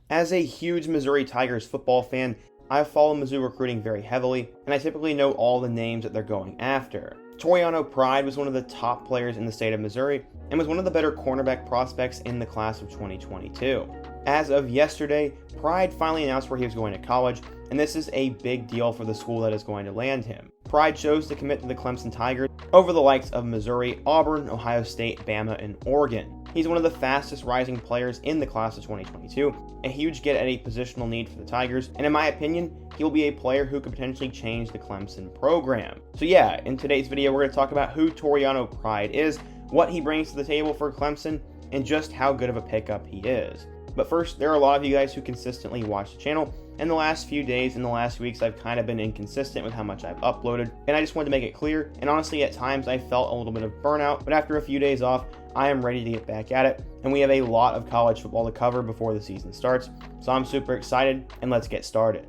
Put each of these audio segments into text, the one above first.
As a huge Missouri Tigers football fan, I follow Mizzou recruiting very heavily, and I typically know all the names that they're going after. Toriano Pride was one of the top players in the state of Missouri, and was one of the better cornerback prospects in the class of 2022. As of yesterday, Pride finally announced where he was going to college, and this is a big deal for the school that is going to land him. Pride chose to commit to the Clemson Tigers over the likes of Missouri, Auburn, Ohio State, Bama, and Oregon. He's one of the fastest rising players in the class of 2022, a huge get at a positional need for the Tigers, and in my opinion, he'll be a player who could potentially change the Clemson program. So yeah, in today's video, we're going to talk about who Toriano Pride is, what he brings to the table for Clemson, and just how good of a pickup he is. But first, there are a lot of you guys who consistently watch the channel. In the last few days and the last weeks, I've kind of been inconsistent with how much I've uploaded, and I just wanted to make it clear, and honestly, at times I felt a little bit of burnout, but after a few days off, I am ready to get back at it, and we have a lot of college football to cover before the season starts, so I'm super excited, and let's get started.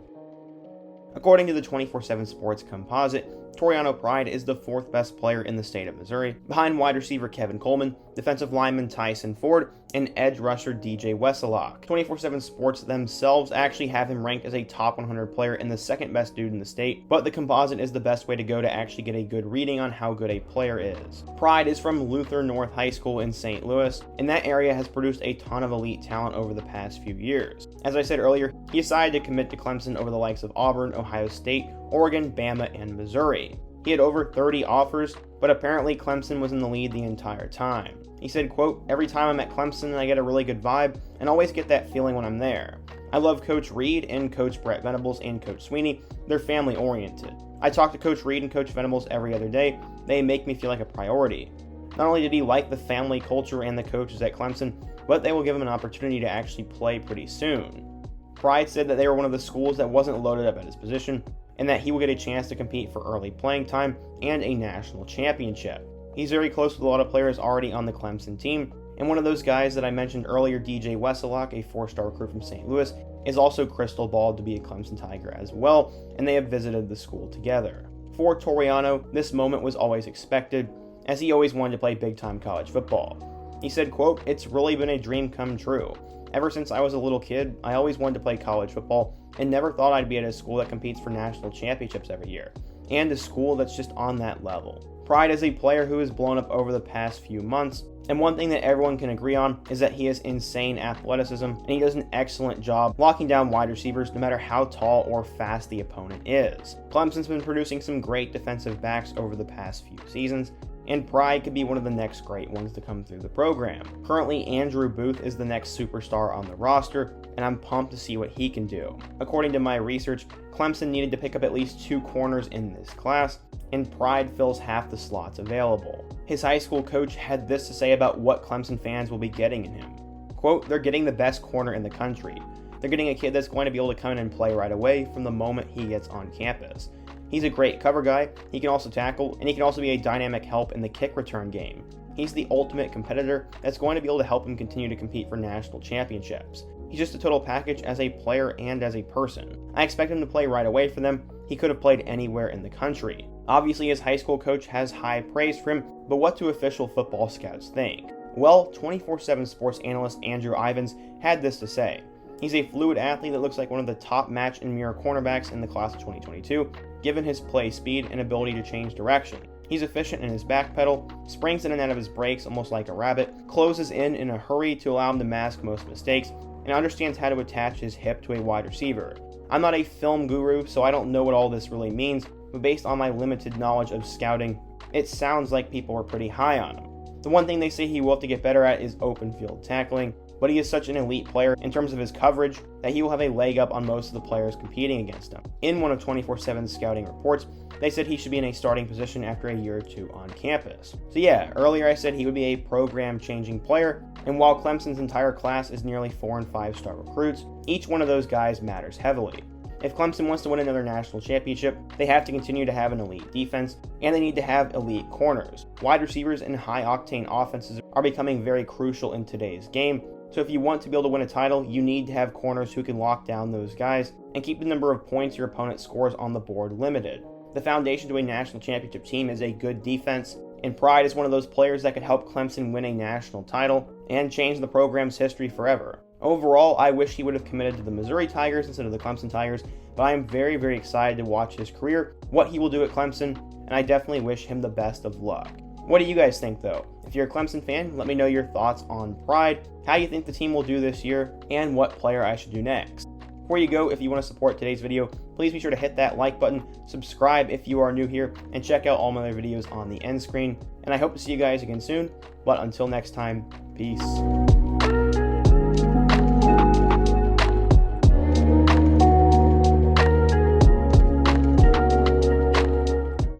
According to the 24/7 Sports Composite, Toriano Pride is the 4th best player in the state of Missouri, behind wide receiver Kevin Coleman, defensive lineman Tyson Ford, and edge rusher DJ Wesselock. 24/7 Sports themselves actually have him ranked as a top 100 player and the 2nd best dude in the state, but the composite is the best way to go to actually get a good reading on how good a player is. Pride is from Luther North High School in St. Louis, and that area has produced a ton of elite talent over the past few years. As I said earlier, he decided to commit to Clemson over the likes of Auburn, Ohio State, Oregon, Bama, and Missouri. He had over 30 offers, but apparently Clemson was in the lead the entire time. He said, quote, "Every time I'm at Clemson, I get a really good vibe and always get that feeling when I'm there. I love Coach Reed and Coach Brett Venables and Coach Sweeney. They're family oriented. I talk to Coach Reed and Coach Venables every other day. They make me feel like a priority." Not only did he like the family culture and the coaches at Clemson, but they will give him an opportunity to actually play pretty soon. Pride said that they were one of the schools that wasn't loaded up at his position, and that he will get a chance to compete for early playing time and a national championship. He's very close with a lot of players already on the Clemson team, and one of those guys that I mentioned earlier, DJ Wesselock, a 4-star recruit from St. Louis, is also crystal balled to be a Clemson Tiger as well, and they have visited the school together. For Toriano, this moment was always expected, as he always wanted to play big-time college football. He said, quote, "It's really been a dream come true. Ever since I was a little kid, I always wanted to play college football and never thought I'd be at a school that competes for national championships every year, and a school that's just on that level." Pride is a player who has blown up over the past few months, and one thing that everyone can agree on is that he has insane athleticism, and he does an excellent job locking down wide receivers no matter how tall or fast the opponent is. Clemson's been producing some great defensive backs over the past few seasons, and Pride could be one of the next great ones to come through the program. Currently, Andrew Booth is the next superstar on the roster, and I'm pumped to see what he can do. According to my research, Clemson needed to pick up at least 2 corners in this class, and Pride fills half the slots available. His high school coach had this to say about what Clemson fans will be getting in him. Quote, "They're getting the best corner in the country. They're getting a kid that's going to be able to come in and play right away from the moment he gets on campus. He's a great cover guy, he can also tackle, and he can also be a dynamic help in the kick return game. He's the ultimate competitor that's going to be able to help him continue to compete for national championships. He's just a total package as a player and as a person. I expect him to play right away for them. He could have played anywhere in the country." Obviously, his high school coach has high praise for him, but what do official football scouts think? Well, 24/7 Sports analyst Andrew Ivins had this to say. He's a fluid athlete that looks like one of the top match and mirror cornerbacks in the class of 2022, given his play speed and ability to change direction. He's efficient in his back pedal, springs in and out of his brakes almost like a rabbit, closes in a hurry to allow him to mask most mistakes, and understands how to attach his hip to a wide receiver. I'm not a film guru, so I don't know what all this really means, but based on my limited knowledge of scouting, it sounds like people were pretty high on him. The one thing they say he will have to get better at is open field tackling, but he is such an elite player in terms of his coverage that he will have a leg up on most of the players competing against him. In one of 24/7's scouting reports, they said he should be in a starting position after a year or 2 on campus. So yeah, earlier I said he would be a program-changing player, and while Clemson's entire class is nearly 4- and 5-star recruits, each one of those guys matters heavily. If Clemson wants to win another national championship, they have to continue to have an elite defense, and they need to have elite corners. Wide receivers and high-octane offenses are becoming very crucial in today's game, so if you want to be able to win a title, you need to have corners who can lock down those guys and keep the number of points your opponent scores on the board limited. The foundation to a national championship team is a good defense, and Pride is one of those players that could help Clemson win a national title and change the program's history forever. Overall, I wish he would have committed to the Missouri Tigers instead of the Clemson Tigers, but I am very, very excited to watch his career, what he will do at Clemson, and I definitely wish him the best of luck. What do you guys think, though? If you're a Clemson fan, let me know your thoughts on Pride, how you think the team will do this year, and what player I should do next. Before you go, if you want to support today's video, please be sure to hit that like button, subscribe if you are new here, and check out all my other videos on the end screen. And I hope to see you guys again soon, but until next time, peace.